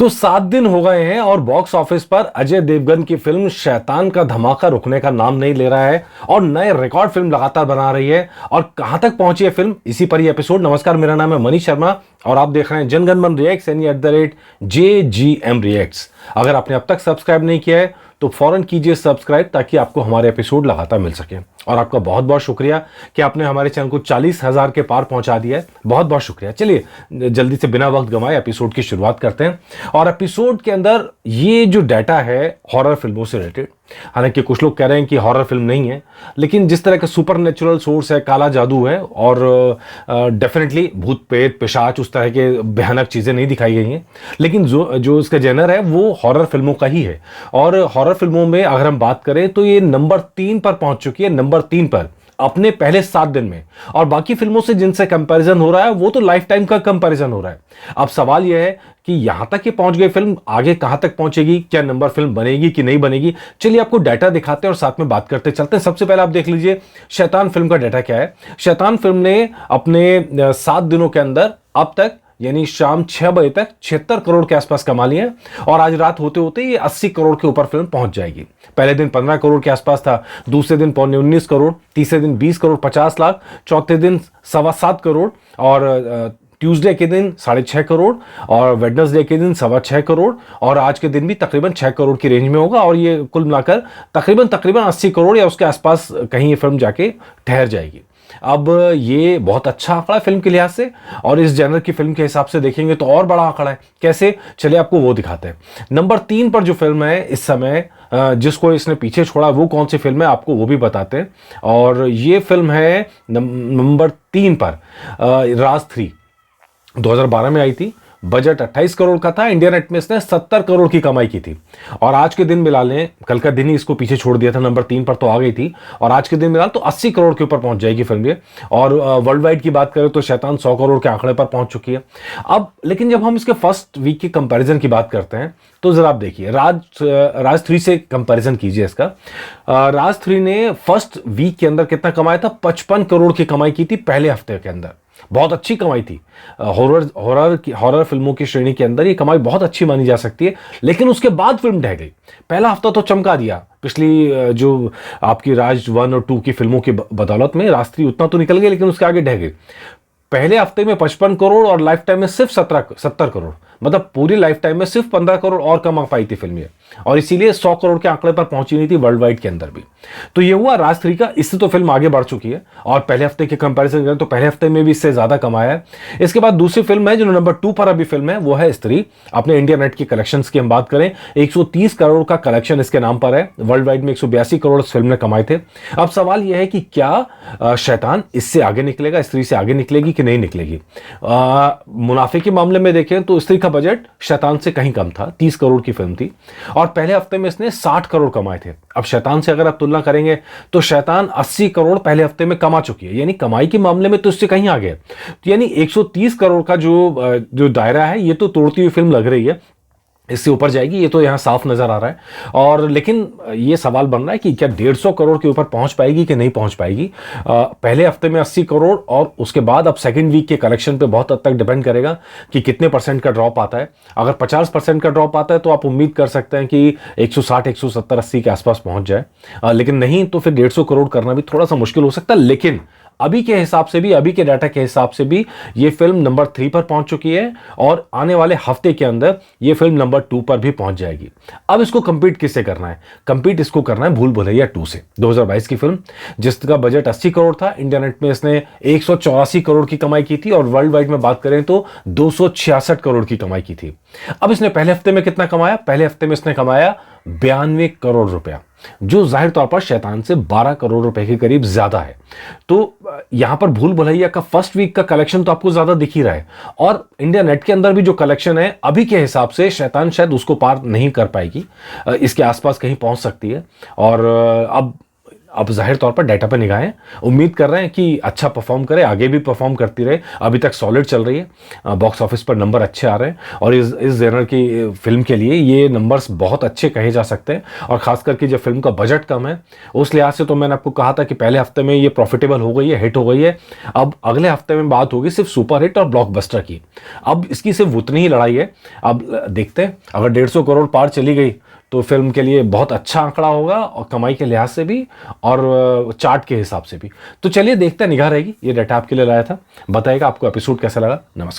तो 7 दिन हो गए हैं और बॉक्स ऑफिस पर अजय देवगन की फिल्म शैतान का धमाका रुकने का नाम नहीं ले रहा है और नए रिकॉर्ड फिल्म लगातार बना रही है। और कहां तक पहुंची है फिल्म, इसी पर ये एपिसोड। नमस्कार, मेरा नाम है मनीष शर्मा और आप देख रहे हैं जनगण मन रिएक्ट्स यानी @JGM रिएक्ट्स। अगर आपने अब तक सब्सक्राइब नहीं किया है तो फौरन कीजिए सब्सक्राइब ताकि आपको हमारे एपिसोड लगातार मिल सके। और आपका बहुत बहुत शुक्रिया कि आपने हमारे चैनल को 40,000 के पार पहुंचा दिया है। बहुत बहुत शुक्रिया। चलिए जल्दी से बिना वक्त गंवाए एपिसोड की शुरुआत करते हैं। और एपिसोड के अंदर ये जो डाटा है हॉरर फिल्मों से रिलेटेड, हालांकि कुछ लोग कह रहे हैं कि हॉरर फिल्म नहीं है, लेकिन जिस तरह का सुपर नेचुरल सोर्स है, काला जादू है और डेफिनेटली भूत प्रेत पिशाच उस तरह के भयानक चीजें नहीं दिखाई गई हैं, लेकिन जो इसका जेनर है वो हॉरर फिल्मों का ही है। और हॉरर फिल्मों में अगर हम बात करें तो ये नंबर 3 पर पहुंच चुकी है, नंबर 3 पर अपने पहले 7 दिन में। और बाकी फिल्मों से जिनसे कंपैरिजन हो रहा है वो तो लाइफ टाइम का कंपैरिजन हो रहा है। अब सवाल यह है कि यहां तक ये पहुंच गई फिल्म, आगे कहां तक पहुंचेगी, क्या नंबर फिल्म बनेगी कि नहीं बनेगी। चलिए आपको डाटा दिखाते हैं और साथ में बात करते चलते हैं। सबसे पहले आप देख लीजिए शैतान फिल्म का डाटा क्या है। शैतान फिल्म ने अपने 7 दिनों के अंदर अब तक यानी शाम 6 बजे तक 76 करोड़ के आसपास कमा लिए हैं और आज रात होते होते ये 80 करोड़ के ऊपर फिल्म पहुंच जाएगी। पहले दिन 15 करोड़ के आसपास था, दूसरे दिन 19 करोड़, तीसरे दिन 20 करोड़ 50 लाख, चौथे दिन 7.25 करोड़ और ट्यूसडे के दिन 6.5 करोड़ और वेडनेसडे के दिन 6.25 करोड़ और आज के दिन भी तकरीबन 6 करोड़ की रेंज में होगा। और ये कुल मिलाकर तकरीबन 80 करोड़ या उसके आसपास कहीं ये फिल्म जाके ठहर जाएगी। अब ये बहुत अच्छा आंकड़ा है फिल्म के लिहाज से, और इस जनर की फिल्म के हिसाब से देखेंगे तो और बड़ा आंकड़ा है। कैसे, चलिए आपको वो दिखाते हैं। नंबर 3 पर जो फिल्म है इस समय, जिसको इसने पीछे छोड़ा, वो कौन सी फिल्म है आपको वो भी बताते हैं। और ये फिल्म है नंबर 3 पर राज 3, 2012 में आई थी। बजट 28 करोड़ का था। इंडिया नेट में इसने 70 करोड़ की कमाई की थी। और आज के दिन मिला लें, कल का दिन ही इसको पीछे छोड़ दिया था, नंबर 3 पर तो आ गई थी, और आज के दिन मिला तो 80 करोड़ के ऊपर पहुंच जाएगी फिल्म ये। और वर्ल्ड वाइड की बात करें तो शैतान 100 करोड़ के आंकड़े पर पहुंच चुकी है। अब लेकिन जब हम इसके फर्स्ट वीक के कंपैरिजन की बात करते हैं तो जरा आप देखिए, राज 3 से कंपैरिजन कीजिए इसका। राज 3 ने फर्स्ट वीक के अंदर कितना कमाया था, 55 करोड़ की कमाई की थी पहले हफ्ते के अंदर। बहुत अच्छी कमाई थी। हॉरर फिल्मों की श्रेणी के अंदर ये कमाई बहुत अच्छी मानी जा सकती है। लेकिन उसके बाद फिल्म ढह गई। पहला हफ्ता तो चमका दिया पिछली जो आपकी राज 1 और 2 की फिल्मों की बदौलत में। राज 3 उतना तो निकल गई लेकिन उसके आगे ढह गई। पहले हफ्ते में 55 करोड़ और लाइफ टाइम में सिर्फ 70 करोड़, मतलब पूरी लाइफ टाइम में सिर्फ 15 करोड़ और कमा पाई थी फिल्म ये, और इसीलिए 100 करोड़ के आंकड़े पर पहुंची नहीं थी वर्ल्ड वाइड के अंदर भी। तो ये हुआ राज 3 का। इससे तो फिल्म आगे बढ़ चुकी है और पहले हफ्ते के कंपैरिजन करें तो पहले हफ्ते में भी इससे ज्यादा कमाया है। इसके बाद दूसरी फिल्म है जो नंबर 2 पर अभी फिल्म है, वो है स्त्री। अपने इंडिया नेट की कलेक्शंस की हम बात करें, 130 करोड़ का कलेक्शन इसके नाम पर है। वर्ल्ड वाइड में 182 करोड़ इस फिल्म ने कमाए थे। अब सवाल यह है कि क्या शैतान इससे आगे निकलेगा, स्त्री से आगे निकलेगी कि नहीं निकलेगी। मुनाफे के मामले में देखें तो स्त्री का बजट शैतान से कहीं कम था, 30 करोड़ की फिल्म थी और पहले हफ्ते में इसने 60 करोड़ कमाए थे। अब शैतान से अगर आप तुलना करेंगे तो शैतान 80 करोड़ पहले हफ्ते में कमा चुकी है, यानी कमाई के मामले में तो इससे कहीं आगे है। तो यानी 130 करोड़ का जो दायरा है ये तो तोड़ती हुई फिल्म लग रही है, इससे ऊपर जाएगी, ये तो यहां साफ नजर आ रहा है। और लेकिन ये सवाल बन रहा है कि क्या 150 करोड़ के ऊपर पहुंच पाएगी कि नहीं पहुंच पाएगी। पहले हफ्ते में 80 करोड़ और उसके बाद अब सेकंड वीक के कलेक्शन पे बहुत हद तक डिपेंड करेगा कि कितने % का ड्रॉप आता है। अगर 50% का ड्रॉप आता है तो आप उम्मीद कर सकते हैं कि 160, 170, 80 के आसपास पहुंच जाए। लेकिन नहीं तो फिर 150 करोड़ करना भी थोड़ा सा मुश्किल हो सकता है। लेकिन अभी के हिसाब से भी, अभी के डाटा के हिसाब से भी ये फिल्म नंबर 3 पर पहुंच चुकी है और आने वाले हफ्ते के अंदर ये फिल्म नंबर 2 पर भी पहुंच जाएगी। अब इसको कंपीट किससे करना है? कंपीट इसको करना है भूल भुलैया 2 से, 2022 की फिल्म जिसका बजट 80 करोड़ था। इंडिया नेट में इसने 184 करोड़ की कमाई की थी और वर्ल्ड वाइड में बात करें तो 266 करोड़ की कमाई की थी। अब इसने पहले हफ्ते में कितना कमाया? पहले हफ्ते में इसने कमाया 92 करोड़ रुपया, जो जाहिर तौर पर शैतान से 12 करोड़ रुपए के करीब ज्यादा है। तो यहां पर भूल भुलैया का फर्स्ट वीक का कलेक्शन तो आपको ज्यादा दिख ही रहा है, और इंडिया नेट के अंदर भी जो कलेक्शन है अभी के हिसाब से शैतान शायद उसको पार नहीं कर पाएगी, इसके आसपास कहीं पहुंच सकती है। और अब अब जाहिर तौर पर डाटा पे निगाहें, उम्मीद कर रहे हैं कि अच्छा परफॉर्म करे, आगे भी परफॉर्म करती रहे। अभी तक सॉलिड चल रही है, बॉक्स ऑफिस पर नंबर अच्छे आ रहे हैं और इस जेनर की फिल्म के लिए ये नंबर्स बहुत अच्छे कहे जा सकते हैं। और खास करके जब फिल्म का बजट कम है उस लिहाज से तो मैंने आपको कहा था कि पहले हफ्ते में ये प्रॉफिटेबल हो गई है, हिट हो गई है। अब अगले हफ्ते में बात होगी सिर्फ सुपर हिट और ब्लॉकबस्टर की। अब इसकी सिर्फ उतनी ही लड़ाई है। अब देखते हैं, अगर 150 करोड़ पार चली गई तो फिल्म के लिए बहुत अच्छा आंकड़ा होगा, और कमाई के लिहाज से भी और चार्ट के हिसाब से भी। तो चलिए देखते हैं, निगाह रहेगी। ये डाटा आपके लिए लाया था। बताइएगा आपको एपिसोड कैसा लगा। नमस्कार।